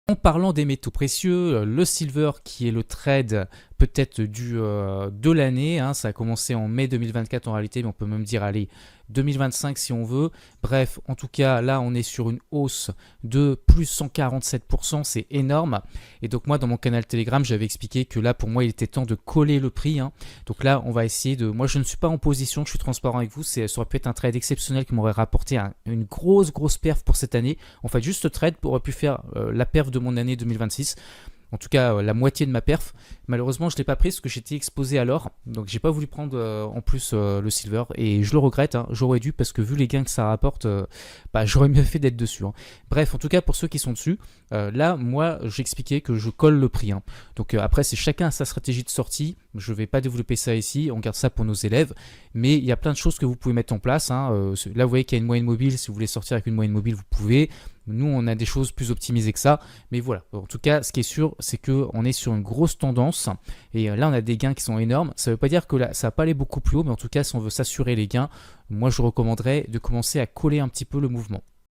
En parlant des métaux précieux, le silver qui est le trade peut-être de l'année, hein, ça a commencé en mai 2024 en réalité, mais on peut même dire allez 2025 si on veut. Bref, en tout cas là on est sur une hausse de plus 147%, c'est énorme. Et donc moi dans mon canal Telegram j'avais expliqué que là pour moi il était temps de coller le prix, hein. Donc là on va essayer de... Moi je ne suis pas en position, je suis transparent avec vous, ça aurait pu être un trade exceptionnel qui m'aurait rapporté une grosse perf pour cette année. En fait juste ce trade aurait pu faire la perf de mon année 2026. En tout cas la moitié de ma perf. Malheureusement je ne l'ai pas pris parce que j'étais exposé à l'or, donc j'ai pas voulu prendre en plus le silver et je le regrette, hein. J'aurais dû parce que vu les gains que ça rapporte, j'aurais mieux fait d'être dessus, hein. Bref, en tout cas pour ceux qui sont dessus, là moi j'expliquais que je colle le prix, hein. Donc après c'est chacun a sa stratégie de sortie, je ne vais pas développer ça ici, on garde ça pour nos élèves, mais il y a plein de choses que vous pouvez mettre en place, hein. Là vous voyez qu'il y a une moyenne mobile, si vous voulez sortir avec une moyenne mobile vous pouvez. Nous, on a des choses plus optimisées que ça. Mais voilà, en tout cas, ce qui est sûr, c'est qu'on est sur une grosse tendance. Et là, on a des gains qui sont énormes. Ça ne veut pas dire que là, ça va pas aller beaucoup plus haut. Mais en tout cas, si on veut s'assurer les gains, moi, je recommanderais de commencer à coller un petit peu le mouvement.